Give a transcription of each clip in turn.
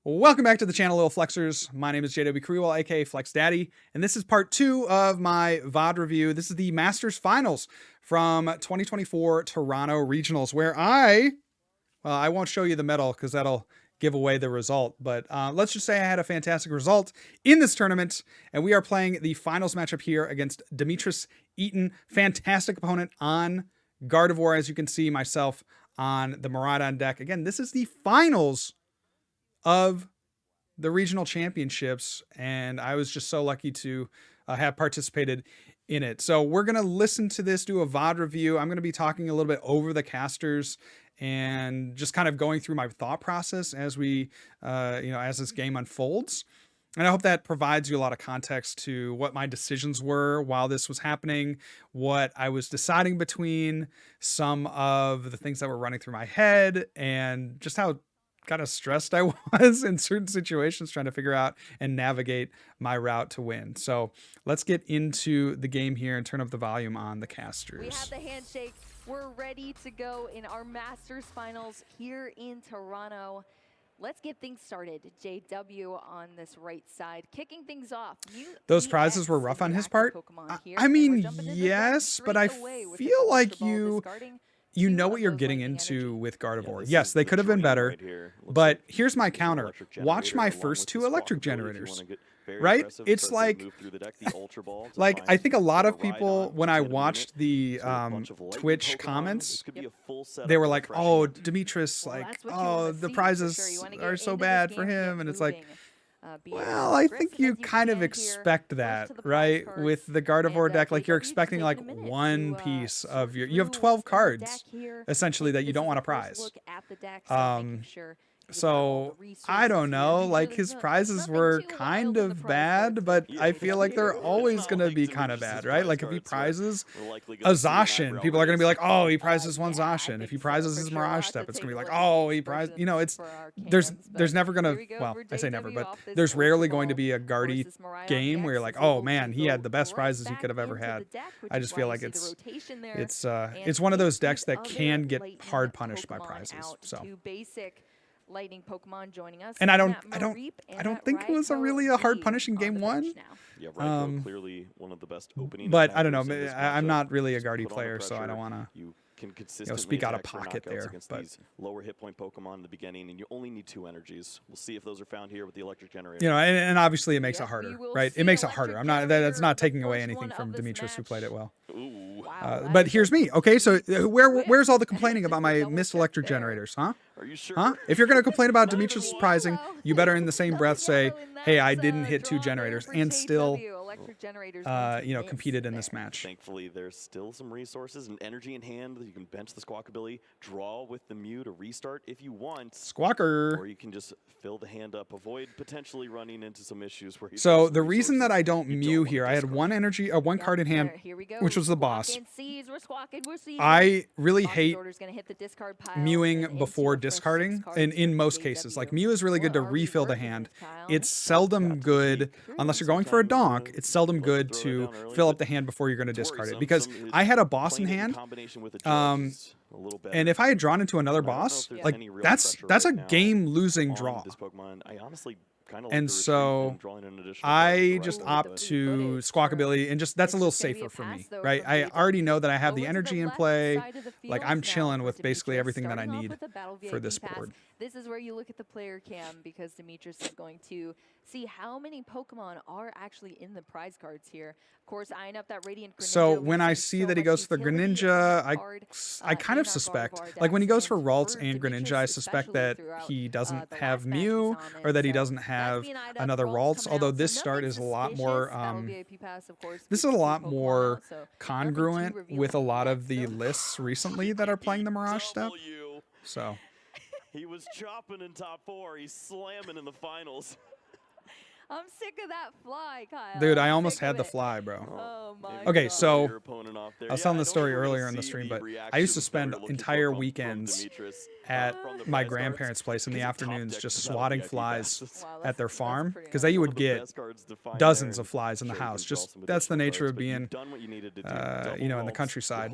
Welcome back to the channel, Little Flexers. My name is JW Kriwell, aka Flex Daddy, and this is part 2 of my VOD review. This is the Masters Finals from 2024 Toronto Regionals, where I won't show you the medal because that'll give away the result, but let's just say I had a fantastic result in this tournament, and we are playing the finals matchup here against Demetrius Eaton. Fantastic opponent on Gardevoir, as you can see, myself on the Miraidon deck. Again, this is the finals of the regional championships, and I was just so lucky to have participated in it. So we're going to listen to this, do a VOD review. I'm going to be talking a little bit over the casters and just kind of going through my thought process as we, as this game unfolds. And I hope that provides you a lot of context to what my decisions were while this was happening, what I was deciding between, some of the things that were running through my head, and just how kind of stressed I was in certain situations trying to figure out and navigate my route to win. So let's get into the game here and turn up the volume on the casters. We have the handshake. We're ready to go in our Masters Finals here in Toronto. Let's get things started. JW on this right side, kicking things off. Those prizes were rough on his part. I mean, yes, but I feel like you know what you're getting into with Gardevoir. Yes, they could have been better, but here's my counter. Watch my first 2 electric generators, right? It's like I think a lot of people, when I watched the Twitch comments, they were like, oh, Demetrius, like, oh, the prizes are so bad for him. And it's like, well, I think you kind of expect that, right? With the Gardevoir deck, like you're expecting like one piece of you have 12 cards essentially that you don't want to prize. So I don't know, like his prizes were kind of bad, but I feel like they're always going to be kind of bad, right? Like if he prizes a Zacian, people are going to be like, oh, he prizes one Zacian. If he prizes his Mirage Step, it's going to be like, oh, he prized, it's, there's never going to, well, I say never, but there's rarely going to be a Guardy game where you're like, oh man, he had the best prizes he could have ever had. I just feel like it's one of those decks that can get hard punished by prizes. So lightning Pokemon joining us, and I don't think it was really a hard punish in game 1. Yeah, right. Clearly one of the best opening. But I don't know. I'm not really a Guardy player, so I don't want to speak out of pocket there. But these lower hit point Pokemon in the beginning, and you only need 2 energies. We'll see if those are found here with the electric generator. And obviously it makes it harder, right? It makes it harder. I'm not. That's not taking away anything from Demetrius, who played it well. But here's me. Okay, so where's all the complaining about my missed electric generators, huh? Are you sure? Huh? If you're going to complain about Demetrius surprising, you better in the same breath say, hey, I didn't hit 2 generators and still, competed in this match. Thankfully, there's still some resources and energy in hand that you can bench the Squawkabilly, draw with the Mew to restart if you want. Squawker. Or you can just fill the hand up, avoid potentially running into some issues where. So the reason that I don't Mew here, I had one card in hand, which was the boss. I really hate Mewing before discarding, and in most cases, like Mew is really good to refill the hand. It's seldom good, unless you're going for a donk, it's seldom good to fill up the hand before you're going to discard it, because I had a boss in hand, and if I had drawn into another boss, like that's a game losing draw. And so I just opt to Squawkabilly, and just that's a little safer for me, right? I already know that I have the energy in play. Like I'm chilling with basically everything that I need for this board. This is where you look at the player cam, because Demetrius is going to see how many Pokemon are actually in the prize cards here. Of course, eyeing up that Radiant Greninja. So when I see that he goes for the Greninja, I kind of suspect, like when he goes for Ralts and Greninja, I suspect that he doesn't have Mew, or that he doesn't have another Ralts, although this start is a lot more, congruent with a lot of the lists recently that are playing the Mirage Step. So. He was chopping in top 4. He's slamming in the finals. I'm sick of that fly, Kyle. Dude, I almost had the fly, bro. Oh my okay, God. so I was telling the story earlier in the stream, but I used to spend entire weekends at my grandparents' place in the afternoons just swatting flies at their farm, because they would get dozens of flies in the house. Just that's the nature of being, in the countryside.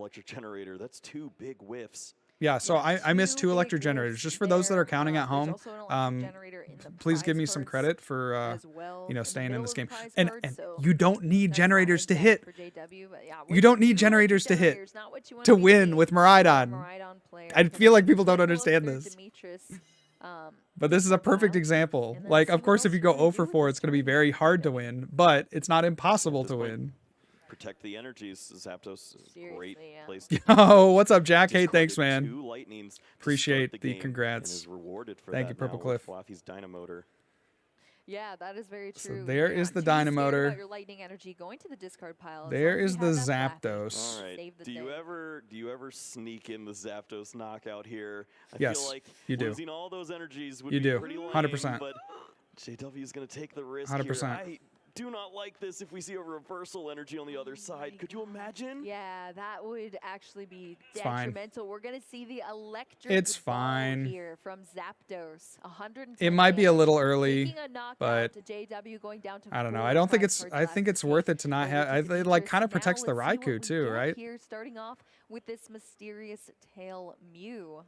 electric generator. That's 2 big whiffs. Yeah, so Yeah, I missed 2 big electric glyphs generators. Just for those that are there. counting at There's home, also an electric um, generator in the please give prize me some cards credit for as well. you know, In the staying in middle this of the game. prize And cards, so you don't need that's not generators to exact hit. for JW, but yeah, You don't need 2 electric generators to hit generators, not what you want to be win seeing with from a Miraidon. Miraidon player. I Gonna feel like be people don't Hitmoncster, understand this. Demetrius, But this is a discard perfect pile, example. and then Like, see of what course, if else you you go wanna 0 do for with 4, this it's going to be tournament, very hard to JW. win, but it's not impossible At to this point, win. Protect the energies. Zapdos, great Seriously, yeah. place to Yo, what's up, Jack? Hey, discarded thanks, man. 2 lightnings to Appreciate start the game congrats. and is rewarded for Thank that you, Purple now Cliff. with Fluffy's Dynamotor. Yeah, that is very So true. there You're is not the too scared Dynamotor. about your lightning energy going to the discard pile. as There long as is you the have that Flappy. Zapdos. All right. Save the Do you day. ever sneak in the Zapdos knockout here? I Yes, feel like you do. losing all those energies would You be do. pretty lame, 100%. but JW is going to take the risk 100%. here. I do not like this if we see a reversal energy on the other side. Could you imagine? Yeah, that would actually be It's fine. detrimental. We're going to see the electric It's ball fine. here from Zapdos. 110 It might be a little damage. early, Taking a knockout but to JW going down to I don't know. 4 I don't think prize it's. cards I think left it's to worth take it to not over have. to It like Demetrius. kind of Now protects the let's see what Raikou we too, get right? Here, starting off with this mysterious tail Mew.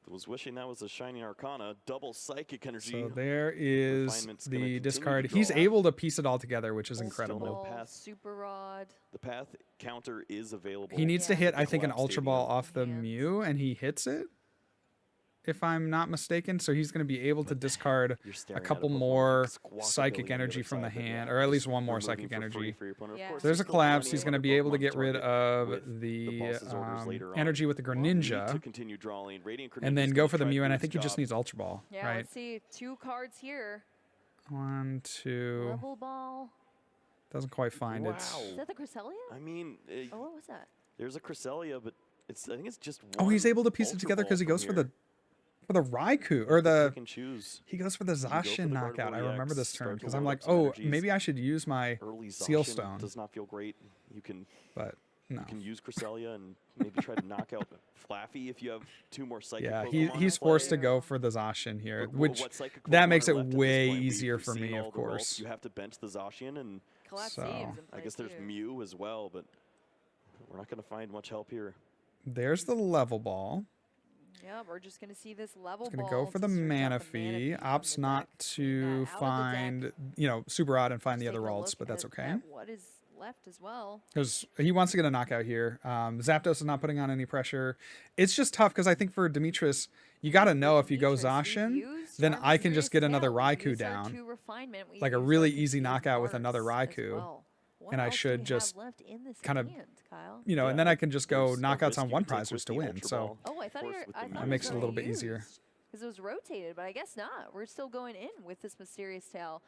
Was wishing that was a Shining Arcana. Double Psychic Energy. So there is Refinement's gonna the continue discard. to He's draw. able to piece it all together, which is Ultra incredible. Ball, path. Super Rod. The path counter is available. He needs to Yeah. hit, The I think, an Collapse Ultra Ball Stadium. off the Hands. Mew, and he hits it, if I'm not mistaken. So he's going to be able to discard You're a staring at couple Pokemon more with Squawkabilly psychic on the energy other from the side, but hand, yeah, or at least just one more removing psychic for free energy. for your opponent. Of Yeah. course, There's a still collapse. plenty He's of going to other be able to Pokemon get rid target of with the boss's orders later on. energy with the Need to Greninja, continue drawing. Radiant and Greninja's then gonna go for the try to Mew, do and I its think he just job. needs Ultra Ball, Yeah, right? let's see 2 cards here. 1, 2. Level Ball. Doesn't quite find it. Wow. Is that the Cresselia? I mean, Oh, what was that? there's a Cresselia, but I think it's just one. Oh, he's able to piece it Ultra together Ball because he from goes for here. the Raikou You or can the pick and choose. he goes for the go for the Zacian knockout. I Gardevoir remember EX, this turn start to because I'm load like, up some oh, energies. maybe I should use my Early Seal Zacian Stone, does not feel great. You can no. use Cresselia and maybe try to knock out Flaffy if you have 2 more Psychic Yeah, Pokemon in he's forced to play. go for the Zacian here, But which what Psychic that Pokemon makes are it left at this way point? easier We've for me, seen all of the Ralts. course. You have to bench the Zacian, and Collapse So, Stadium's in I play guess there's too. Mew as well, but we're not going to find much help here. There's the level ball. Yeah, we're just going to see this level Gonna ball. go for the to search out Manaphy. from Opts the not deck. Clean that to out of the find, deck. you know, Super Odd and find Just the other taking a Ralts, look but that's at- okay. at what is left as well. Because he wants to get a knockout here. Zapdos is not putting on any pressure. It's just tough because I think for Demetrius, you got to know if you go Demetrius, we Zacian, used then our I can just get Mysterious another Tail, we Raikou used our down. 2 refinement, we Like a used our really easy Confused knockout with another Marks as Raikou. well. What And I else do should we have just left in this kinda, hand, Kyle? You know, Yeah, and then I can just go there's a knockouts risk on you one can take prizers with to the win. Ultra So Ball, Oh, I of thought course, you were. with I the thought that it makes was it a little bit already easier. used, because it was rotated, but I guess not. We're still going in with this Mysterious Tail.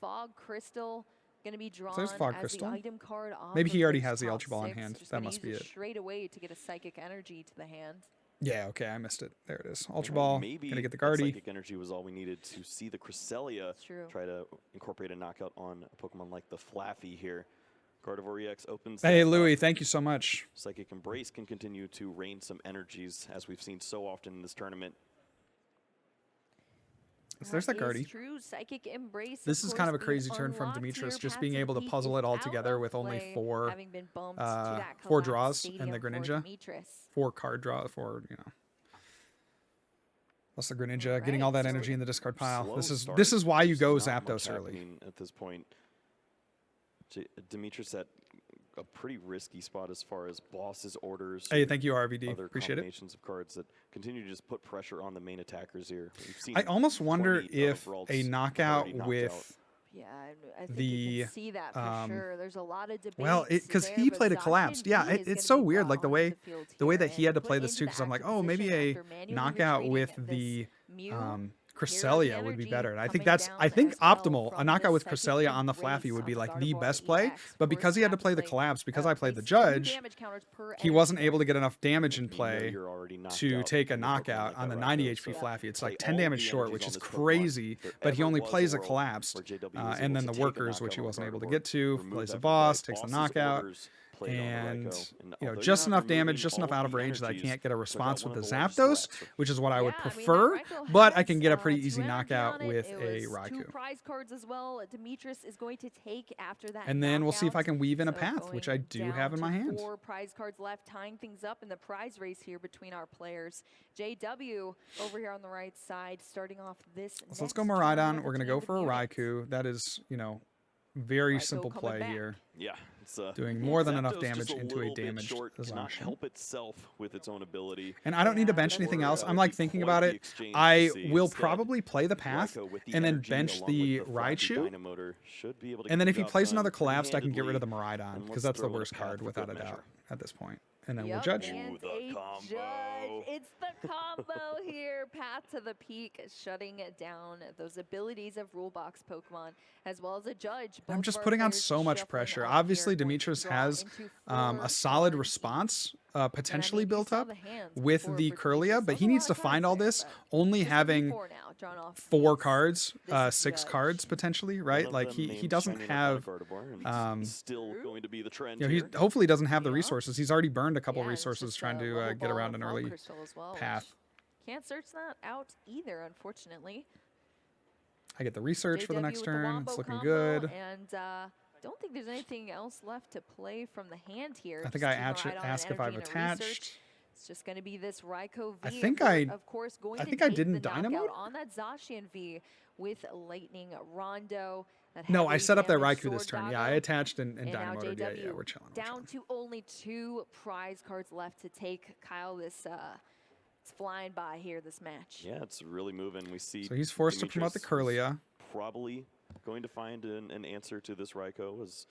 Fog Crystal going to be drawn there's Fog as Crystal. the item card off Maybe of he already those has the top Ultra Ball in 6. hand. Just That gonna must use be it it. straight away to get a Psychic Energy to the hand. Yeah, okay, I missed it. There it is. Ultra And Ball. Maybe Gonna get the that Guardy. Psychic Energy was all we needed to see the Cresselia It's true. try to incorporate a knockout on a Pokemon like the Flaffy here. Gardevoir EX opens. Hey, that up. Louis, thank you so much. Psychic Embrace can continue to rain some energies, as we've seen so often in this tournament. There's that is Guardy. True. Psychic Embrace. This is kind of a course, crazy being turn from unlocked Demetrius, here. just being Passive able to Peak puzzle is it all out together of with only play, 4 having been bumped to that 4 Collapse draws and the Stadium for Greninja. Demetrius. 4 card draw, 4, you know. Plus the Greninja, getting all that Right, so energy in the discard pile. Slow This start. is why you There's go not much Zapdos early. happening at this point. Demetrius at a pretty risky spot as far as boss's orders. Hey, thank you, RVD. Other Appreciate it. combinations of cards that continue to just put pressure on the main attackers here. We've seen I almost wonder 20 of if Ralts a knockout already knocked with out. Yeah, I think the, you can see that for sure. There's a lot of debate. well, because he played a collapsed. Yeah, it's so weird. Like the way that he had to play this too. Because I'm like, oh, maybe a knockout with the Cresselia would be better. And I think optimal. A knockout with Cresselia on the Flaffy would be like the best play. But because he had to play the collapse, because I played the judge, he wasn't able to get enough damage in You know play you're already knocked to out take a from Pokemon knockout like on the that 90 Rakdos, HP so Flaffy. It's play like 10 all damage the short, energies which on is this Pokemon. crazy. There But he ever only was plays a world collapsed. where JW was And able then to the take a workers, which knockout he on wasn't able to Gardevoir, get to, remove plays that a from boss, play, takes the boss's knockout. orders, played on the and Raikou. And you know, although you're just not enough damage, removing just all enough out of the range that I energies, can't get a check out response with one the of the largest Zapdos, threats. which is what I would Yeah, I mean, that prefer. Raikou But I has, can get a pretty 2 easy energy knockout on it. with It a was 2 Raikou. prize cards as well. Demetrius is going to take after that And then we'll see if I knockout. can weave in a So path, which I going do have in down my to hand. 4 prize cards left, tying things up in the prize race here between our players. JW over here on the right side, starting off this. So let's go next Miraidon. tournament We're going to between go the for a units. Raikou. That is, you know, very Raikou simple coming play back. here. Yeah, it's Doing more than Zapdos enough just damage a into a little bit damaged short, cannot Zacian. help itself with its own ability. And I don't need to Yeah, bench that's anything Or, else. it I'm would like be thinking quite about the it. exchange I to see. will Instead, probably play the path Raikou with the and then energy bench along the with Frothy Raichu. Dynamotor should be able to And then get if the he job plays done another collapsed, I can get rid of the handedly, Miraidon and because let's that's the throw in a worst path card for without good a doubt measure. at this point. And then we'll Yep, judge. and the a combo. judge. It's the combo here. Path to the Peak, shutting down those abilities of rule box Pokemon, as well as a judge. I'm Both of just our putting on players so much shuffling pressure. up Obviously, here, going to Demetrius draw has into a 4 solid cards response each. And I potentially mean, you built saw up the hands with before the for Curlia, Demetrius. but That was he a needs lot to of find cards all there, this but only just having 4 now, drawn off 4 these. cards, This is 6 judge. cards potentially, right? One of Like them he named doesn't Shiny have, Electronic Gardevoir, and it's um, still going to be the trend you know, he here. hopefully doesn't have the Yeah. resources. He's already burned a couple Yeah, and it's resources just trying a to level get ball around and an a fog early crystal as well, which path. can't search that out either, unfortunately. I get the research for the JW next with the turn. wombo It's looking combo, good. And don't think there's anything else left to play from the hand here. I think Just I two actually Miraidon ask if energy I've and a research. attached. It's just going to be this Raikou V. I think We're, I- of course, going I to think I take didn't the Dynamo knockout mode? on that Zacian V with Lightning Rondo. That No, I heavily set up that damaged Raikou this Sword turn. Yeah, I Doggo. attached and And now dynamoted. Yeah, JW we're chilling. down to only 2 prize cards left to take. Kyle, this it's flying by here, this match. Yeah, it's really moving. We see. So he's forced to promote the Demetrius Curlia. Probably going to find an answer to this Raikou as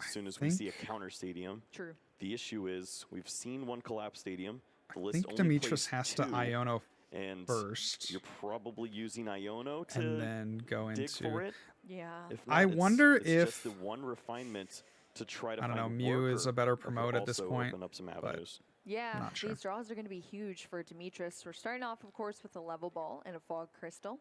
soon as we think- see a counter stadium. True. The issue is we've seen one collapse stadium. The I list think only Demetrius plays has to 2, Iono and first, you're probably using Iono to and then go dig into. for it. Yeah. If I not, it's- wonder it's if- just the one refinement to try to I don't find know, Mew is Worker a better that could promote at this also point, open up some but- avenues. Yeah, not sure. these draws are going to be huge for Demetrius. We're starting off, of course, with a level ball and a fog crystal.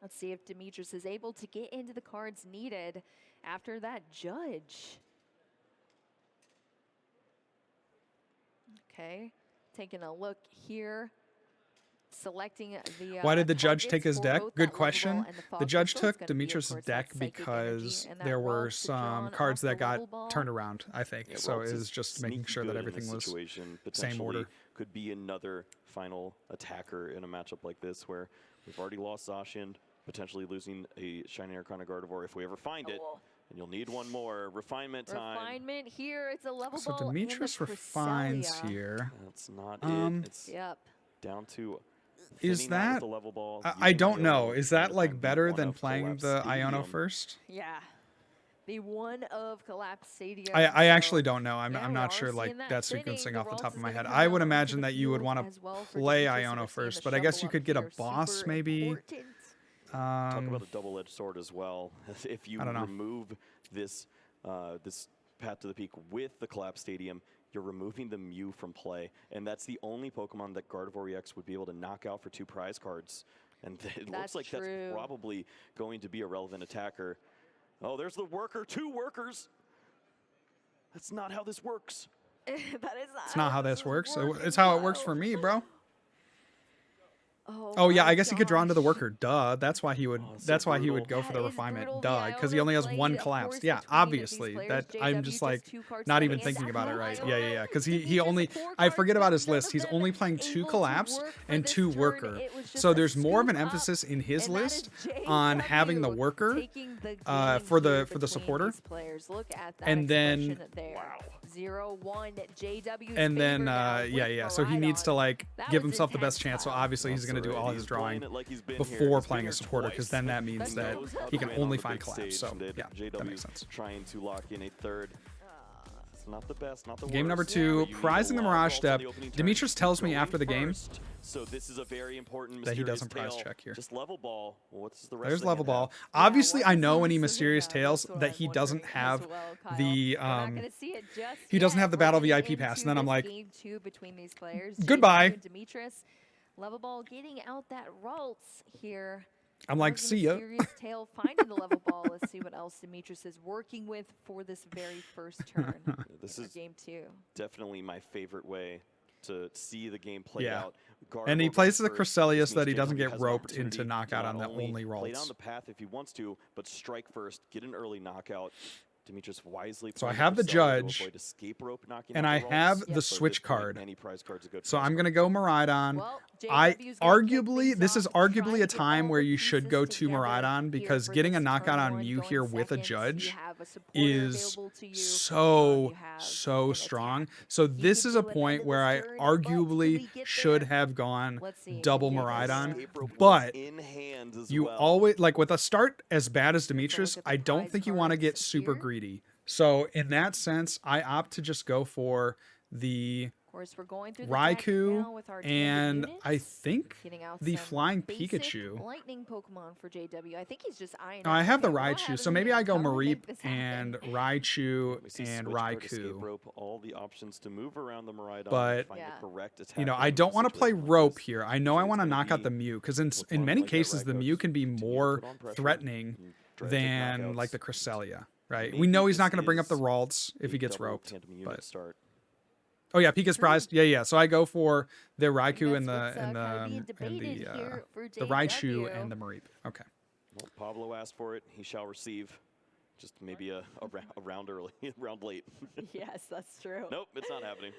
Let's see if Demetrius is able to get into the cards needed after that judge. Okay, taking a look here. Selecting the Why did the judge targets take his for deck? both Good that level question. ball and the The fog judge crystal. It's took gonna be, of Demetrius' course, deck that psychic because energy and that there were wealth to draw some on cards off the that got level ball. turned around, I think. Yeah, So Ralts it is was just making sneaky sure that good in everything this was situation. same order. Potentially could be another final attacker in a matchup like this where we've already lost Zacian, potentially losing a Shiny Arcana Gardevoir if we ever find it. Oh. And you'll need one more. Refinement time. Refinement here. It's a level So ball. Demetrius and the refines Cresselia. here. That's not Um, it. It's Yep. down to Is thinning out with that- the level ball, I using don't know. Iono, Is trying that to like find the better one than of playing Collapse the Iono Stadium. first? Yeah. The one of Collapse Stadium. I actually so- don't know. I'm Yeah, not we are sure like seeing that that fitting. sequencing The off the top Ralts of my is head. gonna I come would out imagine onto the that you would field want as well to for play Demetrius, and Iono we're seeing first, the but I guess you shuffle could up get a here, boss super maybe. important. Talk Um, about a double-edged sword as well. If you I don't know. remove this this Path to the Peak with the Collapse Stadium, you're removing the Mew from play, and that's the only Pokemon that Gardevoir EX would be able to knock out for 2 prize cards. And it looks like true. that's probably going to be a relevant attacker. Oh, there's the worker, 2 workers. That's not how this works. That is not it's not how this is works. working, It's how it works Kyle. for me, bro. Oh Yeah, my I guess he could draw into the gosh. worker. Duh. That's why he would. Oh, so That's why he would brutal. go for the That is refinement. brutal. Duh, The because he Iono only has played, one of collapse. course, Yeah, between these obviously. players. That I'm JW just like two cards not left even and thinking about it Iono. right. Yeah. Because he Demetrius only. 4 I cards, forget but about his none list. of He's them only playing 2 able to collapse work for and this 2 turn. worker. It was just So a there's more of an scoop up, emphasis in his and that list is on having the JW worker taking the for game the here for the between supporter. these players. Look at that And then- expression there. Wow. 0-1 JW. And then yeah. So he needs to like That give was himself the intense, best chance. So Kyle. obviously he's That's going to do right. all He's his playing drawing it like he's been here. before He's playing been a here supporter, because twice. then that means He that knows how he to can win only on the find big collapse. stage, So and yeah, that JW makes sense. trying to lock in a third. It's not the best, not the Game worst. number but 2, you need prizing a the lot of Mirage balls on step. the opening turn. Demetrius tells me Going after the game first. So this is a very important that he mysterious doesn't prize tail. check here. Just level ball. Well, what's the rest There's of the level hand ball. have? Obviously, what I does know he any do mysterious now? tales That's what that I'm he doesn't wondering have as well, Kyle. the We're not gonna see it just he doesn't yet. have the We're battle getting VIP pass, and then into I'm like, this game 2 between these players. goodbye. JW and Demetrius. Level ball getting out that Ralts here. I'm like, How's the see ya. mysterious tail finding the level ball? Let's see what else Demetrius is working with for this very first turn. This in is game 2. definitely my favorite way to see the game play Yeah. out. And he Gardevoir plays goes the first. Cresselia This so that he means doesn't JW get has an roped into opportunity to knockout on not the only play down rolls. the path if he wants to, but strike first, get an early knockout. Demetrius wisely. So I playing have the Cresselia to judge, avoid escape rope knocking and out I the have rolls, the but at switch this point, card. any prize card's a good So prize I'm card. gonna go Miraidon. Well, I JW's gonna kick arguably things this is off, try arguably to a get time all where the you should pieces go to together Miraidon here because for getting a this knockout turn on one, Mew going here with a second. You judge have a supporter is available to you. so You have so an strong. attack. So You this can is a do it point end of where I this turn, but can arguably we get should there? have gone Let's see. double Can JW Miraidon, Escape rope was but in hand as you well. always like with a start as bad as Let's take a Demetrius, look at the I don't prize think you want to get cards super here. greedy. So in that sense, I opt to just go for the Of course, we're going through the deck Raikou now with our tandem and units. I think Getting out the some flying basic Pikachu. lightning Pokemon for JW. I think he's just eyeing No, up, I have the okay, what Raichu, happens so in maybe the I end? go How do we Mareep make this and happen? Raichu We see and switch card, escape Raikou. rope, all the options to move around the Miraidon But, and find Yeah. the correct attack. You know, in I a don't want to play situation like rope this. here. I know I So want to it's gonna knock out be the Mew because with in one many like that cases the Raikou, Mew just can be continue to more put on pressure threatening and try to take than like the knockouts. Cresselia, right? Maybe We know he's this not going to bring up the is Ralts if he a gets double roped. tandem unit But start. oh yeah, Pika's True. prized. Yeah. So I go for the Raikou That's and the what's, kinda being debated here for the Raichu JW. and the Mareep. Okay. Well, Pablo asked for it. He shall receive. Just maybe a round early, round late. Yes, that's true. Nope, it's not happening.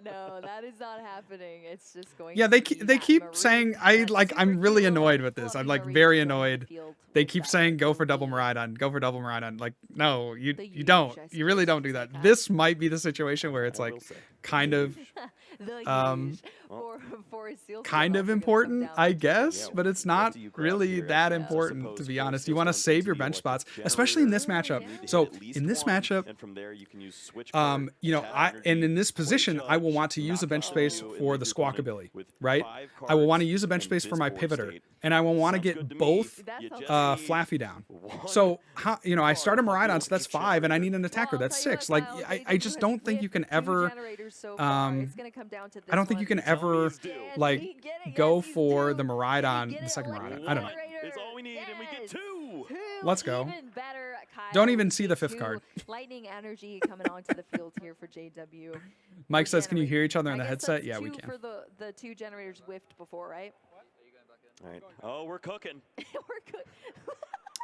No, that is not happening. It's just going. Yeah, to they be they that keep Maroon, saying that I'm super really cute little annoyed with this. I'm fluffy like Maroon very joining the annoyed. field They with keep that saying go Raikou for double lead. Miraidon, go for double Miraidon. Like no, you The you don't. huge, I You really suppose don't you do could say that. that. This might be the situation where it's I like will say. kind of The huge for Seal kind Steel of also gonna come important, down I for JW. guess, Yeah, but it's what not do you grab really here? that I important to suppose be for honest. You Seal want to Stone, save your it's bench the spots, electric especially in this generator. matchup. Yeah. You need to So hit at least in this one, matchup, and from there you can use switch card, you know, attack and energy, in this play position, I will judge, want to use a knock bench out space you, and for leave the your opponent Squawkabilly, with right? 5 I will want to cards use a bench in space for this my board pivoter, state. and I will want to Sounds get good to me. both That You sounds just good. need Flaffy down. one So how you know I start a card Miraidon, so that's 5, and I need an attacker, Well, I'll that's tell you 6. what, Like Kyle, I JW just has don't think you whipped can 2 ever generators so far. It's um gonna come down to this I don't think one. you can You tell me ever he's due. Can like he get it? go Yes, he's for due. the Can he Miraidon, get the it? second Electric Miraidon. I don't know. generator. It's all we need, and we get Yes. 2. Let's go. Even better, Kyle. Don't even We see the see 5th 2 card. Lightning energy coming onto the field here for JW. Mike For says, "Can you hear each other I in the guess headset?" that's Yeah, we 2 can. for the 2 generators whiffed before, right? All right. Oh, we're cooking. We're good.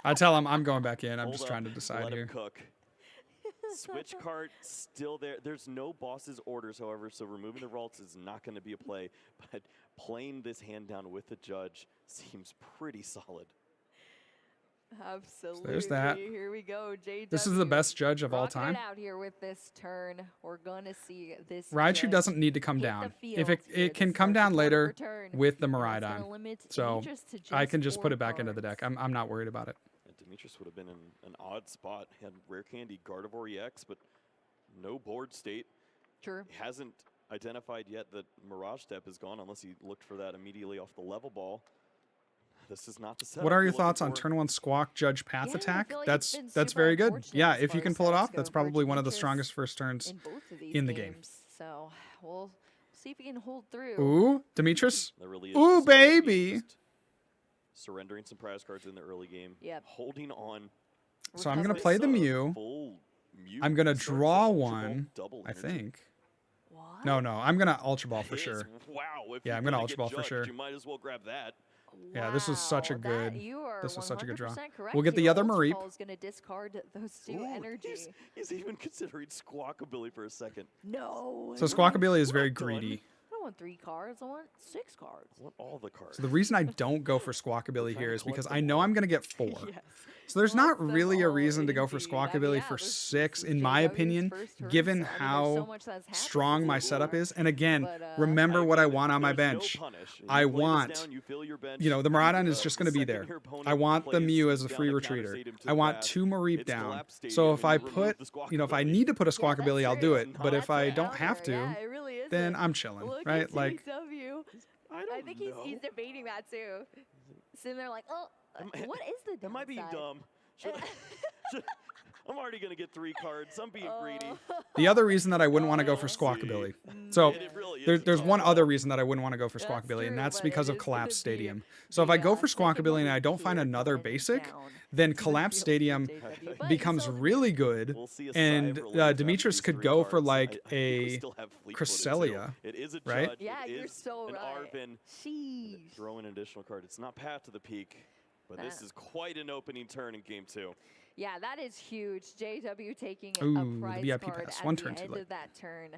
I tell him I'm going back in. I'm Hold just up. trying to decide Let him here. cook. Switch card still there. There's no boss's orders, however, so removing the Ralts is not going to be a play. But playing this hand down with the judge seems pretty solid. Absolutely. there's that. Here we go. JW. This is the best judge of all rocking time. It out here with this turn. We're gonna see this. Raichu judge doesn't need to come hit the down. If field it here. can This is come our down supporter later return, with the and it's gonna Miraidon. limit So Demetrius to I can just put 4 it back into the deck. cards. I'm not worried about it. And Demetrius would have been in an odd spot. He had Rare Candy, Gardevoir EX, but no board state. Sure. He hasn't identified yet that Mirage Step is gone unless he looked for that immediately off the level ball. This is not the setup What are you're your looking thoughts on for. turn 1 Squawk Judge Path Yeah, I attack? feel like That's it's been super very good. unfortunate Yeah, as if far you can as pull it setups off, go that's for probably one of the Demetrius strongest first turns in both of these in the game. games. So we'll see if he can hold through. Ooh, Demetrius. That really is Ooh, just what it baby. means. Just surrendering some prize cards in the early game. Yep. Holding on. So I'm going to Recovery. play the It's a Mew. full Mew I'm going to start, draw so Ultra Ball one, double I energy. think. What? No, I'm going to Ultra Ball for It is- sure. Wow. If Yeah, you're I'm gonna gonna Ultra get Ball for judged, sure. You might as well grab that. Yeah, this was such a Wow, good- that you are this was such a good draw. 100% correct We'll get the here. other Ultra Mareep. Ball is going to discard those 2 Ooh, energy. He's even considering Squawkabilly for a second. No. So I don't Squawkabilly is We're very not done. greedy. I don't want 3 cards. I want 6 cards. I want all the cards. So the reason I don't go for Squawkabilly Trying here to is because collect I them know all. I'm going to get 4. Yes. So there's not Collect them really a all, reason to go for indeed. I mean, Squawkabilly yeah, for this 6, is in my JW's opinion, first turn, given so, I mean, there's so how much that's happened strong since my before. setup is. And again, But, remember what I want on my There's no bench. punish. You I play this want, down, you fill your bench, you know, the Miraidon is uh, just going to be second there. your opponent I want the plays Mew as a down free a counter retreater. stadium to I the want path. 2 Mareep It's down. collapse stadium, So and if I you remove put, the you know, if I Squawkabilly. need to put a Yeah, Squawkabilly, that's I'll do true. it. But if That's I right don't out have there. to, Yeah, it really is then it. I'm chilling, Look right? at Like, JW. I think he's debating that too. Sitting there like, oh, Am- what is the Am I being downside? dumb? Should I'm already going to get 3 cards. I'm being greedy. The other reason that I wouldn't want to go for Squawkabilly. So And it really is there's a one tough other call. reason that I wouldn't want to go for That's Squawkabilly, and true, that's but because it of is gonna Collapse be Stadium. So if I go for second Squawkabilly and I move don't find here another coming basic, down then to the Collapse field for Stadium JW, but becomes he's still really good, We'll see a sigh and of relief after Demetrius these could 3 go for cards. like I think we a still have fleet-footed, too. Cresselia, It is a right? judge. Yeah, It you're is so an right. Arvin. Sheesh. Throw an additional card. It's not Path to the Peak, but this is quite an opening turn in game 2. Yeah, that is huge. JW taking Ooh, a the prize VIP card pass. at One the turn too end late. of that turn.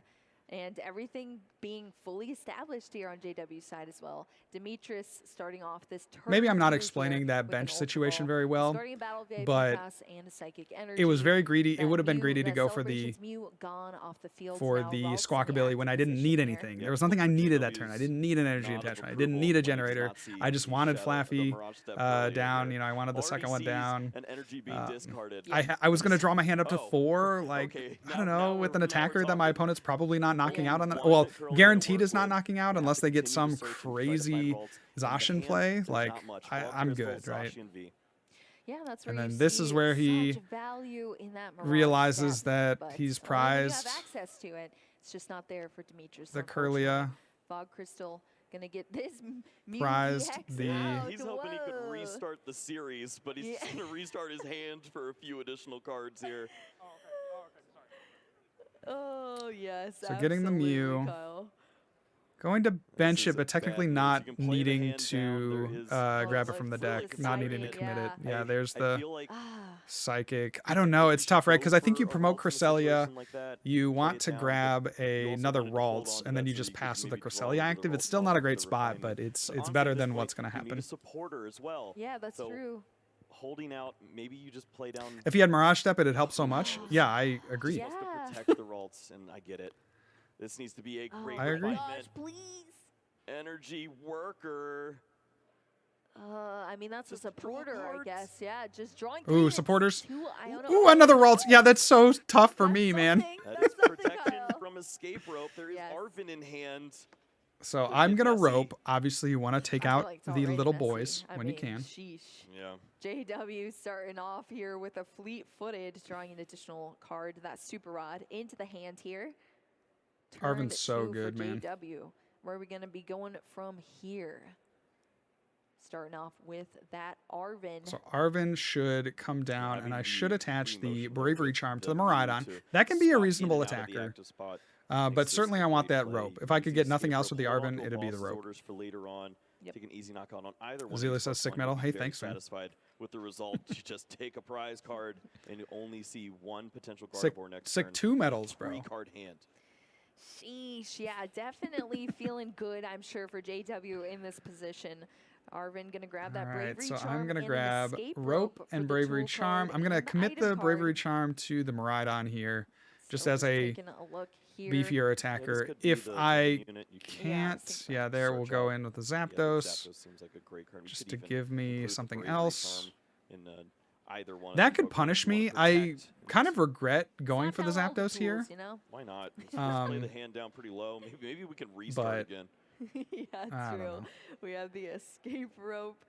And everything being fully established here on JW's side as well. Demetrius starting off this turn. Maybe I'm not 2 here explaining that with bench an Ultra situation Ball, very well, starting a battle VIP but pass and a psychic energy. it was very greedy. It That would have been Mew- greedy to that go for the Celebrations Mew gone off the field now. Ralts in the Squawkabilly when I active didn't position need here. anything. Yeah, There was nothing I look for needed that turn. I JW's didn't need an energy nod of attachment. I didn't approval need a when he does generator. not see I just the wanted shadow of the Flaffy Mirage Step earlier down. here. You know, I wanted the second one Already sees down. An energy being discarded. I was gonna draw my hand up to Oh, 4, like okay, I don't now know, with an we're attacker that my talking. opponent's probably not knocking out on that. One Well, curl gonna guaranteed work is not with. knocking out Have unless to they get continue some to search and try to find crazy vaults. In the Zacian hand, play. there's Like not much. I'm Crystal, good, right? Zacian V. Yeah, that's where And you then this is see where he such value in that Mirage realizes Step, that but he's only when you prized have access to it. It's just not there for Demetrius. the unfortunately. Curlia, Fog Crystal gonna get this Mew prized EX the- out. He's hoping he could Whoa. restart the series, but he's Yeah. just going to restart his hand for a few additional cards here. Oh yes. So getting the absolutely, Mew. Kyle. going to bench is it, a but technically bad move. not You can play the needing hand down. There to is- grab it it's from the really deck, not needing to exciting, commit it. yeah. Yeah, there's I the feel like Ah, psychic. I don't know. It's tough, right? Because I think you promote Cresselia. Cresselia. You want to grab another Ralts, and then you just pass with the Cresselia active. It's still not a great spot, but it's better than what's going to You need happen. a supporter as well. yeah, that's So, true. Holding out, maybe you just play down If he had Mirage Step, it'd help so much. Yeah, I agree. Yeah. to protect the Ralts, and I get it. This needs to be a great Oh I my agree. gosh, refinement. please. Energy worker. I mean, that's a Just draw supporter, I cards. guess. Yeah, just drawing. Ooh, cards. supporters. Two Iona- Ooh, another Ralts. Yeah, that's so tough for That's me, man. something. That That's is something, protection Kyle. from escape rope. There is Yes. Arvin in hand. So Could I'm get going to messy. rope. Obviously, you want to take I feel out like it's the already little messy. boys I when you mean, can. Sheesh. Yeah. JW starting off here with a fleet-footed, drawing an additional card, that Super Rod, into the hand here. Arvin's Turn so 2 good, for man. JW. Where are we going to be going from here? Starting off with that Arvin. So Arvin should come down, and Having I the should attach the pre-motion Bravery with Charm to the the Mew Miraidon. to That can be a swap in reasonable and out of the attacker. active spot. But Makes certainly this I a want great that play. rope. If I could Easy get nothing escape else with the rope. Hold on Arvin, to a it'd be the boss rope. orders for later on. Yep. Take an easy knockout on either one. Azalea of these says first sick one. metal. You'll Hey, be very thanks, man. satisfied with the result. You just take a prize card and you only see one potential Sick, Gardevoir next sick turn. 2 medals, bro. 3-card hand. Sheesh, yeah, definitely feeling good, I'm sure, for JW in this position. Arvin gonna grab that All right, Bravery so Charm I'm gonna and an grab escape rope for and the Bravery tool Charm. card I'm gonna and the commit item the Bravery card. Charm to the Miraidon here, just So as a taking a look here. beefier attacker. could be If the I unit you can can't, so. yeah, there we'll search go out. in with the Yeah, Zapdos, Zapdos seems like a great card. You just could to even give me include the something Bravery else. Charm in either one of That the could Pokemon punish you wanna me. I protect. kind of regret going Slap for the down all the Zapdos here. tools, you know? Why not? Let's just play the Um, hand down pretty low. Maybe we can restart but- again. Yeah, I don't true. know. We have the escape rope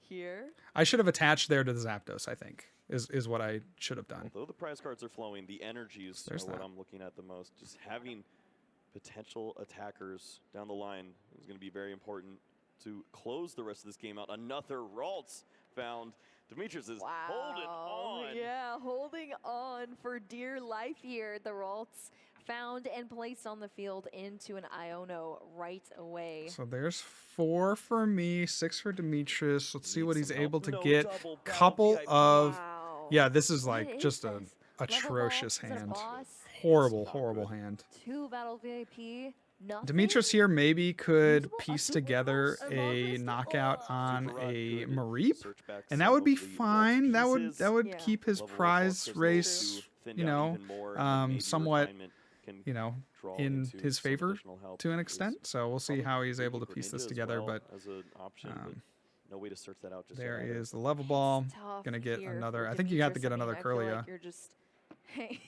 here. I should have attached there to the Zapdos, I think, is what I should have done. Although the prize cards are flowing, the energies There's are what that. I'm looking at the most. Just having potential attackers down the line is going to be very important to close the rest of this game out. Another Ralts found. Demetrius is holding on. Yeah, holding on for dear life here. The Ralts found and placed on the field into an Iono right away. So there's 4 for me, 6 for Demetrius. Let's see Need what he's some help. able to No get. double battle Couple VIP. of Wow. yeah, this is What like is just this? an Level atrocious ball? Is that a hand. boss? Horrible, Not horrible good. hand. 2 battle VIP. Nothing. Demetrius here maybe could Usable? piece A together dual? A a Crystal? knockout on Super Rod a could Mareep, search back and that some would of be the Ralts fine. That pieces. would Yeah. keep his Level up prize Crystals race, to thin you down know, even more, and maybe somewhat, refinement can you know, draw in into his some favor additional help. to an There's extent. So we'll see probably how he's able to Gatekeeper piece this Ninja as together. well But as an option, but no way to search that out just there yet either. is the level ball. Tough Gonna get here another. for I think you have to Demetrius. get I mean, another I feel like Curlia. you're just. Hey.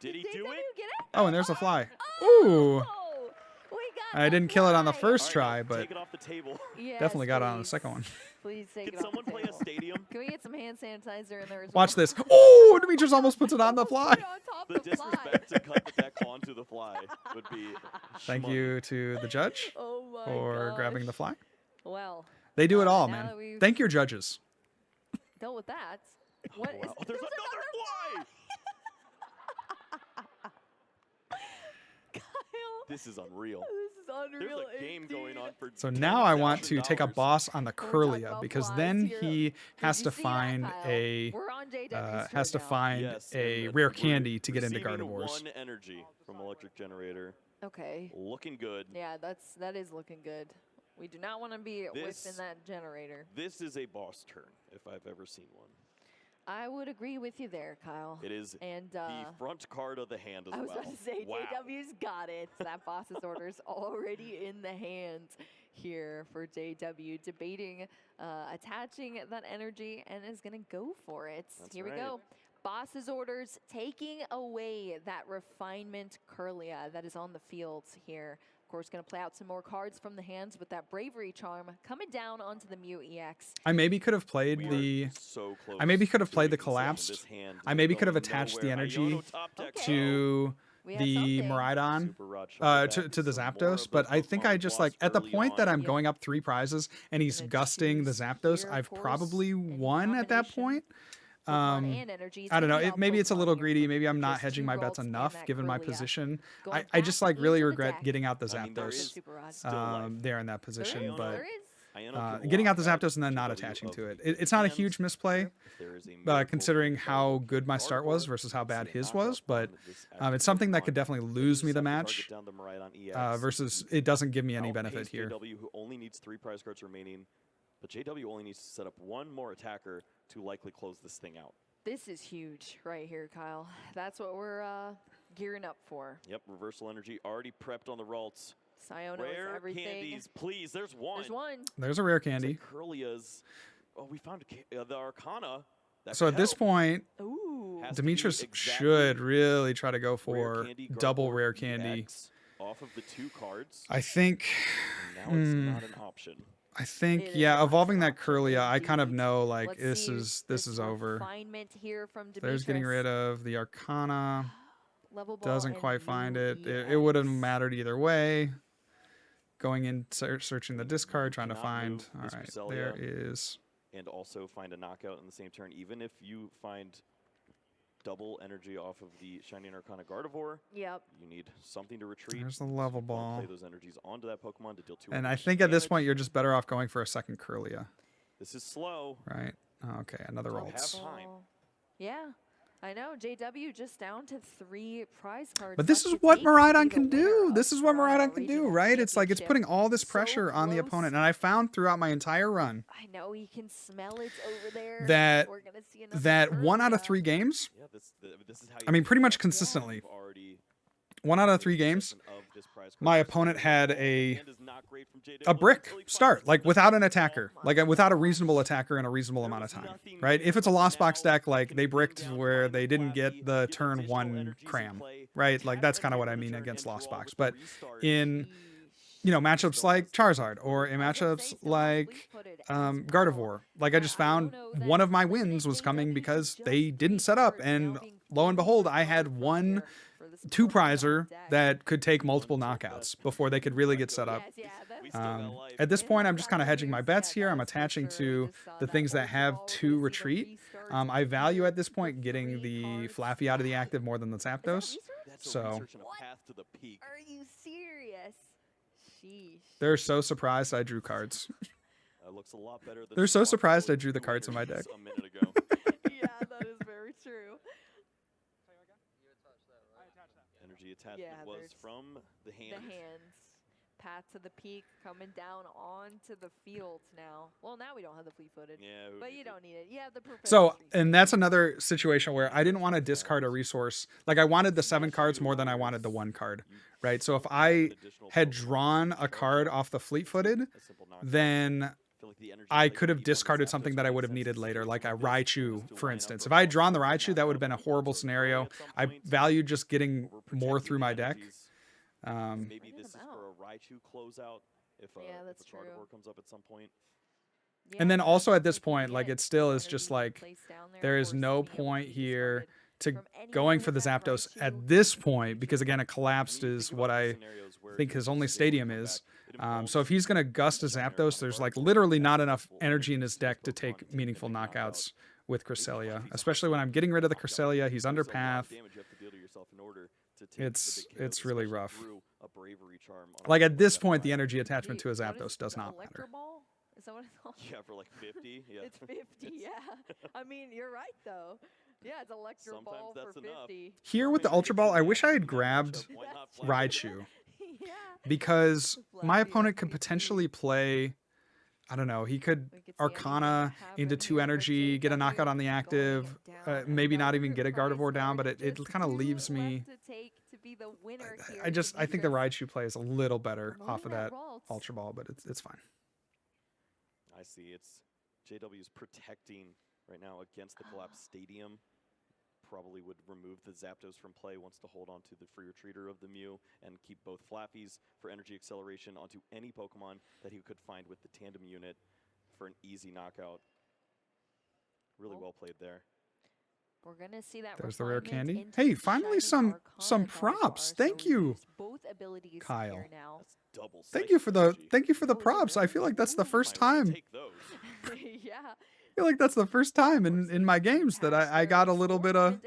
Did he do JW it? get it? Oh, and there's a fly. Oh, Ooh. we got I didn't kill it on the first All right, try, but take it off the table. Yes, definitely got it on the please. second one. Please take Can it off someone the play a table. stadium? Can we get some hand sanitizer in there as Watch well? this. Oh, Demetrius almost puts it on the Almost fly. put it on top The of the fly. disrespect to cut the deck onto the fly would be. Thank schmoney. you to the judge Oh my for grabbing the gosh. fly. Well, They do it all, now man. that we've Thank your judges. dealt with that. What is? Wow. There's another fly. Kyle, This is unreal. this is unreal. There's a game going on for. So now I want to take a $10,000. boss on the We're talking Curlia about because flies then here. he Did has you to see that, find Kyle? a We're on JW's has to turn now. find Yes, a and rare we're candy to get into receiving Gardevoirs. 1 energy from Electric Generator. Okay. Looking good. Yeah, that is looking good. We do not want to be within This- that generator. This is a boss turn, if I've ever seen one. I would agree with you there, Kyle. It is And the front card of the hand as I was well. about to say, Wow. JW's got it. That boss's order's already in the hand here for JW, debating attaching that energy and is going to go for it. That's Here we right. go. Boss's orders taking away that refinement Curlia that is on the field here. Of course, going to play out some more cards from the hands with that bravery charm coming down onto the Mew EX. I maybe could have played We the are so close I maybe could have to played the making something. collapsed. This hand I is maybe could have going attached the nowhere. energy Iono top deck Okay. to We have the something. Miraidon. Super Rod shot To back, the some more Zapdos, of but those I think I Pokemon just lost like at the early point that on. I'm Yep. going up 3 prizes and he's Gonna gusting the choose Zapdos, here, of I've course, probably any won at that combination. point. Pokemon and energy. It's I don't know. gonna be It, all maybe it's a Pokemon little here greedy. for Maybe I'm not just hedging 2 my bets Galts and enough that given my Curlia. position. Going I just like back really into the regret deck. getting out the I mean, there Zapdos is Super Rod. still life. there in that There position, is, but there is. Iono could getting out the lock Zapdos and then not JW attaching of to it. the It's not a hands. huge misplay. If there is a miracle Considering from how Gardevoir, good my start was Gardevoir, versus how bad see a his knockout was, but on this it's active something that Pokemon. could definitely Does lose me the set target match down the Miraidon EX. versus it doesn't give me any benefit Outpace here. JW, who only needs 3 prize cards remaining, but JW only needs to set up 1 more attacker to likely close this thing out. This is huge right here, Kyle. That's what we're gearing up for. Yep, reversal energy already prepped on the Ralts. Siono is Rare everything. candies, please. There's one. There's one. There's a rare Looks candy. like Curlia's. Oh, we found the Arcana. That So could at this help. point, Ooh. Has to be Demetrius exactly should really try to go rare for candy, double Gardevoir rare candy. EX off of the 2 cards. I think, And now it's not an option. It is yeah, not evolving an that option Curlia, I kind of indeed. know like Let's this see is this over. refinement here from There's getting Demetrius. rid of the Arcana. Level ball Doesn't and quite find Mew it. It would have EX. mattered either way. Going in, searching the discard, trying to Cannot find. move All this right, Cresselia. there is. And also find a knockout in the same turn. Even if you find double energy off of the Shining Arcana Gardevoir, Yep. you need something to retreat. There's the level You wanna ball. Play those energies onto that Pokemon to deal 2 And I additional think at this damage. point, you're just better off going for a second Curlia, This is slow. right? Okay, another Don't Ralts. have time. Yeah. I know. JW just down to 3 prize cards. But this left is to what take to be Miraidon the can winner do. of This is what Toronto Miraidon can do, Regional right? It's like it's Championship. putting all this So pressure on the close. opponent. And I found throughout my entire run I know he can smell it over there. that We're gonna see another that 1 out of Curlia. 3 games, Yeah, this is how I you mean, do pretty it. much You've consistently, already 1 out of 3 games, possession of this prize card. my This opponent is had the a hand is not great from JW a brick until he finds start, like the without an ball. attacker, my like without a reasonable attacker in a reasonable amount of There was time, nothing right? there, If it's a but lost box now deck, you like can they bring bricked down where behind they the didn't Flappy, get the get turn additional 1 energies in cram, play, right? Like attach that's that kind of to what I the mean turn, against and lost draw box. with the But restart. in Sheesh. matchups like Charizard or in I was gonna matchups say, still has like fleet-footed as well. Gardevoir, like I just I found don't know that one of my limiting wins was coming JW to because just they didn't set up, fleet-foot now and being lo and fully behold, I recovered had from one here for this 2 Pokemon prizer deck. that could take multiple One took knockouts that. before they could really get set up. Yes, yeah, that's We still got life. At this And point, I'm that's just kind of hedging my obvious. bets Yeah, here. that I'm is for attaching sure. to Just saw the that things that order have ball. We're 2 gonna see the retreat. restart I value here at this point with getting 3 the cards. Flaffy out of the active more than the Is that a Zapdos. restart? That's a So- research and a What? path to the peak. Are you serious? Sheesh. They're so surprised I drew cards. Looks a lot better than They're so Squawk surprised I with drew the 2 cards in my energies deck. A minute ago. Yeah, that is very true. Energy attachment Yeah, was there's from the The hand. hands. Path to the peak coming down onto the field now. Well, now we don't have the fleet-footed. Yeah, who But needs you it? don't need it. Yeah, the So, Professor and that's another situation where I didn't want to discard a resource. Like I wanted the 7 cards more than I wanted the 1 card, right? So if I had drawn a card off the fleet-footed, A simple knockout. then I feel like the energy I like could have beat on the discarded Zapdos something that I makes would have sense needed to later, do like a with this, Raichu, to for line up instance. for If I had boss drawn the or Raichu, that would have been a knockout horrible for scenario. at some I point. valued just getting We're more protecting through the my deck. energies. Um, Maybe Bring this is them for a out. Raichu closeout if Yeah, that's if a true. Gardevoir comes up at some point. Yeah, And then but also at if this they can point, like get it still is energy just like placed down there, there of is course, no being able to point be here discarded to from any going unit for the that Zapdos Raichu at this can point because feature. again, a I collapsed mean, you is think what about these I scenarios where think his only Zapdos is able to stadium come is. back, it involves So if he's gonna gust a Shiner on Zapdos, a there's like Gardevoir, literally that not enough multiple energy in his energies to use deck to Pokemon take to meaningful a big knockout. knockouts with Maybe Cresselia, Flappy's especially when Raichu I'm getting rid of the knockout. Cresselia. He's under There's a lot path. of damage you have to deal to yourself in order to take the big KOs, It's really especially rough. through a Bravery Charm on a Like team at this that point, the fire. energy attachment to a What is Zapdos does the not Electro matter. Ball? Is that what it's called? Yeah, for like 50. Yeah. It's 50, yeah. I mean, you're right, though. Yeah, it's Electro Sometimes Ball that's for enough. 50. Here with the Maybe Ultra Ball, I Raichu wish I had in that grabbed matchup, why not That's Flappy? Raichu Yeah. because my Flappy opponent could MVP. potentially play. I don't know. He could We could see, Arcana into 2 energy, get a knockout on the active, maybe not even get a Gardevoir down, but it kind of leaves me. I think the Raichu play is a little better off of that Ultra Ball, but it's fine. I see. It's JW's protecting right now against the collapsed stadium. Probably would remove the Zapdos from play, wants to hold on to the free retreater of the Mew and keep both Flappies for energy acceleration onto any Pokemon that he could find with the tandem unit for an easy knockout. Really well played there. We're gonna see that. There's the rare refinement candy. into Hey, the finally Shining some Arcana props. Gardevoir, Thank so we you, use both abilities Kyle. here now. That's double. Thank you for the energy. Oh, props. I feel like that's the Ooh, first might wanna time. take those. Yeah. I feel like that's the first time in my games that I got a little bit of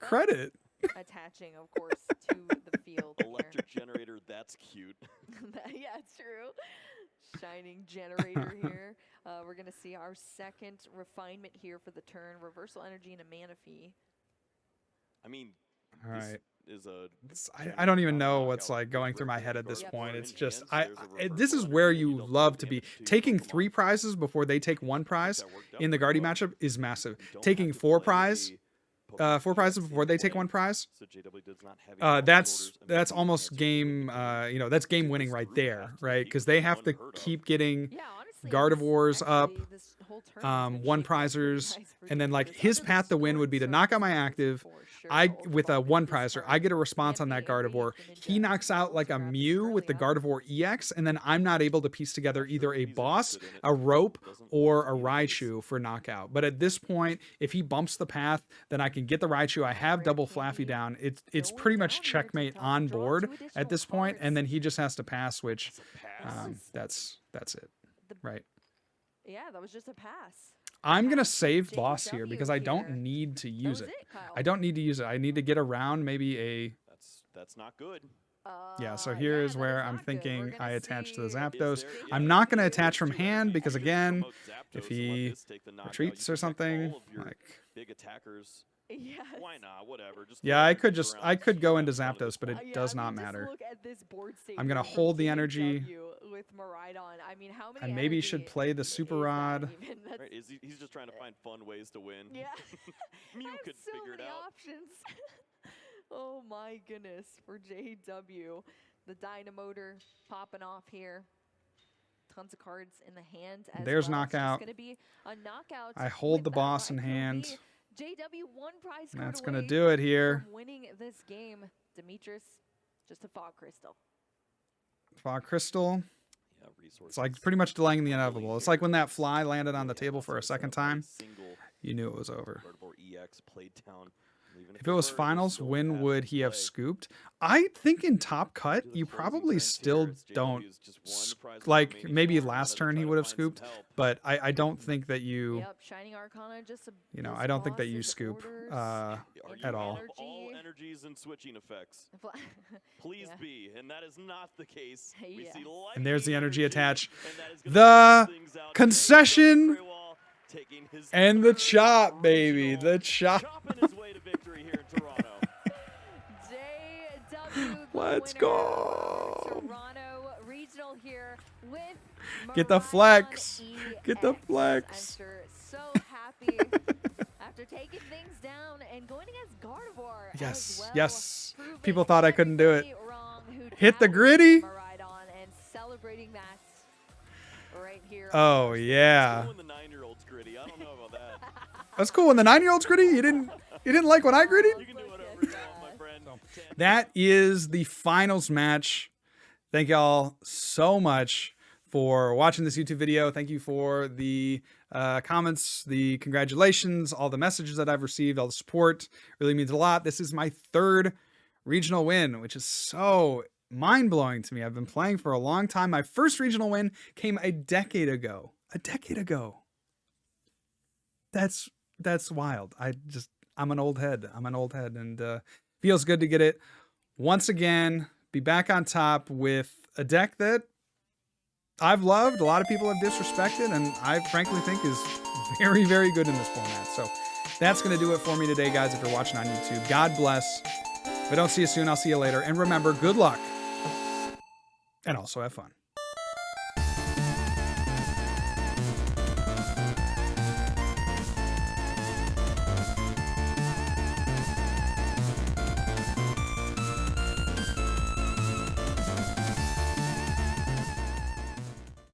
credit. Attaching, of course, to the field. Electric generator, that's cute. Yeah, it's true. Shining generator here. We're going to see our second refinement here for the turn. Reversal energy and a Manaphy. I mean, All right. is a I don't even know knockout what's like with going through my Rare head at this Gardevoir point. in It's just hands, there's a this is reversal where energy, you you don't love do to be. damage to your Taking Pokemon. 3 prizes before they take 1 I think prize that worked out in the pretty Guardy well. matchup is massive. You don't Taking have to 4 play prize, a Pokemon 4 prizes EX before in they take play, 1 prize. so JW does not have any That's box orders immediately almost once you win game. the game. You know, that's game To winning this right group there, path, right? he Because could they be have to unheard of. keep getting Yeah, honestly, Gardevoirs up, actually, this whole tournament's been 1 shaped up pretty prizers, nice for and then like JW's. his Under the path to win would be to knock out my circumstances, active. for sure, I the Ultra with a Ball 1 into this prizer, card. I get a response on that Manaphy, Gardevoir. Greninja, He knocks out like a Ultra Mew with the Kirlia. Gardevoir EX, and then I'm not able to piece together Not sure either if a he's boss, interested in it. a rope, Doesn't or look a to be the case. Raichu for knockout. But at this point, if he bumps the path, then I can get the Raichu. I have Rare double candy Flaffy down. It's going pretty much down here to checkmate draw on 2 board at additional this point, and cards. then he just has to pass, which That's a pass. that's it. The- Right. Yeah, that was just a pass. I'm gonna Pass to save boss here JW because I don't here. need to That use was it. Kyle. I don't need to use it. I need to get around maybe a. That's not good. Yeah, so Yeah, here's that where is I'm not good. We're thinking gonna I attach to the see Zapdos. there- I'm yeah, not going to if attach you from do hand anything, because you just again, promote Zapdos if and let he this take the knockout. retreats You or protect something, all of your like big attackers. Yes. Why not? Whatever. Just yeah, throw I energies could just around. I could go Have into fun at this Zapdos, but it point. does I not mean, matter. Just look at this board state I'm gonna here hold from the energy. JW with Miraidon. I mean, how many I maybe should energy play the is Super that Rod. even? That's, Right? He's just trying to find fun ways to win. yeah. Mew I have could so figure it many out. options. Oh my goodness, for JW. The Dynamotor popping off here. Tons of cards in the hand as There's well. It's just knockout. gonna be a knockout. I hold with the that boss in Raikou hand. V. JW 1 prize card That's gonna away do it here. from winning this game. Demetrius, just a fog crystal. Fog Crystal. Yeah, resources. It's like pretty much delaying the Really inevitable. It's here. like when that fly landed on the Yeah, table not for a to set second up any time, single you knew it was over. Gardevoir EX played down. Even If it was were, finals, still when have would to he have play. scooped? I think in Top Cut, Do the you closing probably turns still here as don't. JW is just one prize Like remaining maybe for last Arcana to turn try he to would have find some scooped, help. but I don't think that you. Yep, Shining Arcana just a You know, this I don't think that boss you is scoop orders. Are and you at all. of all energy. energies and switching effects? Please Yeah. be, and that is not the case. We Yes. see And there's the lightning energy attach. and that is gonna The close things out. concession Kraywall taking his and the third chop, baby. regional, The chop. chopping his way to victory here in Toronto. JW, the Let's winner go. of Toronto Regional here with Get the Miraidon flex. Get the EX. flex. I'm sure so happy after taking things down and going against Gardevoir as Yes, well, yes. proving People thought I couldn't do it. everybody wrong who Hit the doubted gritty. Miraidon and celebrating that right here. Oh yeah, Still in the 9-year-old's gritty. I don't know about that. that's cool. When the 9-year-old's gritty, you didn't like when I grittied. You can do whatever you want, my friend. That is the finals match. Thank y'all so much for watching this YouTube video. Thank you for the comments, the congratulations, all the messages that I've received, all the support. Really means a lot. This is my 3rd regional win, which is so mind-blowing to me. I've been playing for a long time. My first regional win came a decade ago. A decade ago. That's wild. I'm an old head. And feels good to get it once again, be back on top with a deck that I've loved, a lot of people have disrespected, and I frankly think is very, very good in this format. So that's going to do it for me today, guys, if you're watching on YouTube. God bless. If I don't see you soon, I'll see you later. And remember, good luck, and also have fun.